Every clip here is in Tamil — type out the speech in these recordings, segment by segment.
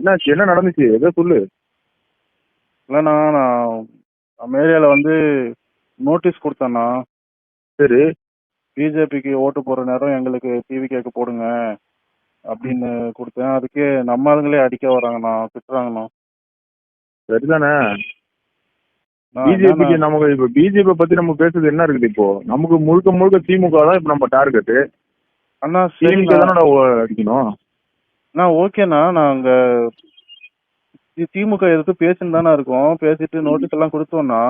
என்னாச்சு? என்ன நடந்துச்சு? ஏதோ சொல்லு. இல்லைண்ணா, நான் நம்ம ஏரியாவில் வந்து நோட்டீஸ் கொடுத்தேண்ணா. சரி. பிஜேபிக்கு ஓட்டு போடுற நேரம் எங்களுக்கு டிவி கேட்க போடுங்க அப்படின்னு கொடுத்தேன். அதுக்கே நம்ம ஆளுங்களே அடிக்க வராங்கண்ணா, திட்டுறாங்கண்ணா. சரிதானே. நான் என்னண்ணா பிஜேபிக்கு நமக்கு இப்போ பிஜேபி பத்தி நம்ம பேசுறது என்ன இருக்குது? இப்போ நமக்கு முழுக்க முழுக்க திமுக தான் இப்போ நம்ம டார்கெட்டு. அண்ணா டிஎம்கே சரிண்ணா. தானடா அடிக்கணும். அண்ணா ஓகேண்ணா, நாங்கள் திமுக எதிர்த்து பேசின்னு தானே இருக்கோம். பேசிட்டு நோட்டீஸ் எல்லாம் கொடுத்தோம்னா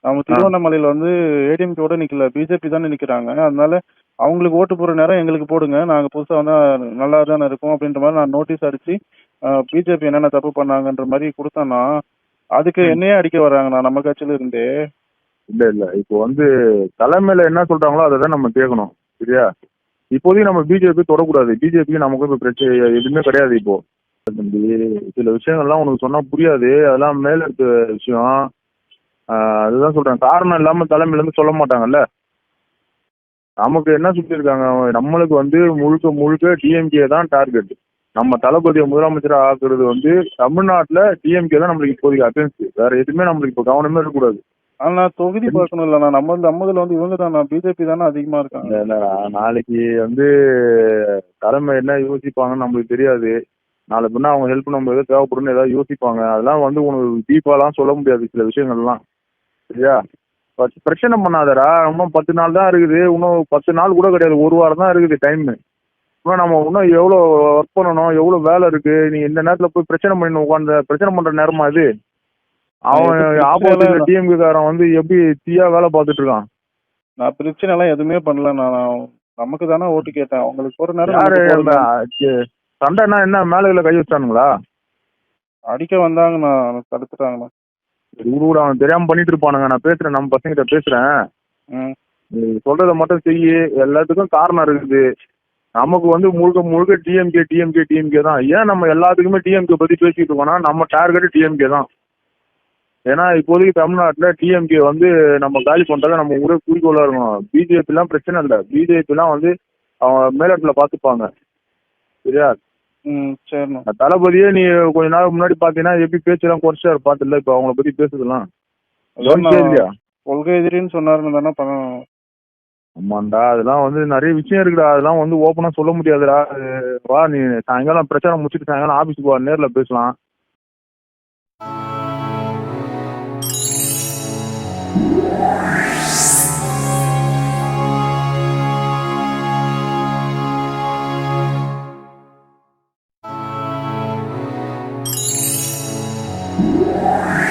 நம்ம திருவண்ணாமலையில் வந்து ஏடிஎம்கேவோட நிற்கல, பிஜேபி தானே நிற்கிறாங்க. அதனால அவங்களுக்கு ஓட்டு போடுற நேரம் எங்களுக்கு போடுங்க, நாங்கள் புதுசாக வந்தால் நல்லா தானே இருக்கும் அப்படின்ற மாதிரி நான் நோட்டீஸ் அடித்து பிஜேபி என்னென்ன தப்பு பண்ணாங்கன்ற மாதிரி கொடுத்தோன்னா அதுக்கு என்னையே அடிக்க வர்றாங்கண்ணா நம்ம கட்சியில இருந்தே. இல்ல இப்போ வந்து தலைமையில என்ன சொல்றாங்களோ அதை தான் நம்ம கேட்கணும். சரியா? இப்போதைக்கு நம்ம பிஜேபி தொடக்கூடாது. பிஜேபிக்கு நமக்கு இப்போ பிரச்சனை எதுவுமே கிடையாது. இப்போ தம்பி, சில விஷயங்கள்லாம் உனக்கு சொன்னா புரியாது. அதெல்லாம் மேல இருக்க விஷயம். அதுதான் சொல்றேன். காரணம் இல்லாம தலைமையில இருந்து சொல்ல மாட்டாங்கல்ல. நமக்கு என்ன சொல்லியிருக்காங்க, நம்மளுக்கு வந்து முழுக்க முழுக்க டிஎம்கே தான் டார்கெட். நம்ம தளபதியை முதலமைச்சராக ஆக்குறது வந்து தமிழ்நாட்டில் டிஎம்கே தான் நம்மளுக்கு இப்போதைக்கு அகேன்ஸ்ட். வேற எதுவுமே நம்மளுக்கு இப்போ கவனமே இருக்கக்கூடாது. ஆனால் தொகுதி பார்க்கணும் இல்லைண்ணா, நம்மதில் வந்து இவங்க தானே பிஜேபி தானே அதிகமாக இருக்காங்க. நாளைக்கு வந்து தலைமை என்ன யோசிப்பாங்கன்னு நம்மளுக்கு தெரியாது. நாளை பின்னா அவங்க ஹெல்ப் நம்ம ஏதோ தேவைப்படுன்னு ஏதாவது யோசிப்பாங்க. அதெல்லாம் வந்து உனக்கு டீப்பாலாம் சொல்ல முடியாது சில விஷயங்கள்லாம். சரியா? பிரச்சனை பண்ணாதடா. இன்னும் 10 நாள் தான் இருக்குது. இன்னும் 10 நாள் கூட கிடையாது, ஒரு வாரம் தான் இருக்குது டைமு. இன்னும் நம்ம இன்னும் எவ்வளோ ஒர்க் பண்ணணும், எவ்வளோ வேலை இருக்கு. நீ இந்த நேரத்தில் போய் பிரச்சனை பண்ணி உட்காந்து பிரச்சனை பண்ற நேரமா இது? அவன் ஆப்போசிட்ல டிஎம்கே காரன் வந்து எப்படி தீயா வேலை பார்த்துட்டு இருக்கான். நான் பிரச்சனை எல்லாம் எதுவுமே பண்ணல. நான் நமக்கு தானே ஓட்டு கேட்டேன். அவங்களுக்கு போற நேரம் யாரு சண்டைனா என்ன மேல கை வச்சானுங்களா? அடிக்க வந்தாங்கண்ணா, தடுத்துட்டாங்கண்ணா. கூட அவன் தெரியாம பண்ணிட்டு இருப்பானுங்க. நான் பேசுறேன், நம்ம பசங்கிட்ட பேசுறேன். நீ சொல்றத மட்டும் செய்யி. எல்லாத்துக்கும் காரணம் இருக்குது. நமக்கு வந்து முழுக்க முழுக்க டிஎம்கே டிஎம்கே டிஎம்கே தான். ஏன் நம்ம எல்லாத்துக்குமே டிஎம்கே பத்தி பேசிட்டு இருக்கோம்னா நம்ம டார்கெட் டிஎம்கே தான். ஏன்னா இப்போதைக்கு தமிழ்நாட்டில் டிஎம்கே வந்து நம்ம காலி பண்றத நம்ம ஒரே குறிக்கோளா இருக்கணும். பிஜேபிலாம் பிரச்சனை இல்லை. பிஜேபிலாம் வந்து அவங்க மேலிடத்துல பார்த்துப்பாங்க. சரியா? சரிண்ணா. தளபதியே நீ கொஞ்ச நாள் முன்னாடி பாத்தீங்கன்னா எப்படி பேச்செல்லாம் குறைச்சாரு பாத்துல. இப்ப அவங்கள பத்தி பேசுதெல்லாம் இல்லையா? கொள்கை எதிரின்னு சொன்னாருன்னு தானே பண்ணணும். ஆமாண்டா, அதெல்லாம் வந்து நிறைய விஷயம் இருக்குடா. அதெல்லாம் வந்து ஓப்பனா சொல்ல முடியாதுடா. வா, நீ சாயங்காலம் பிரச்சனை முடிச்சுட்டு சாயங்காலம் ஆபீஸுக்கு வா, நேர்ல பேசலாம். Yeah.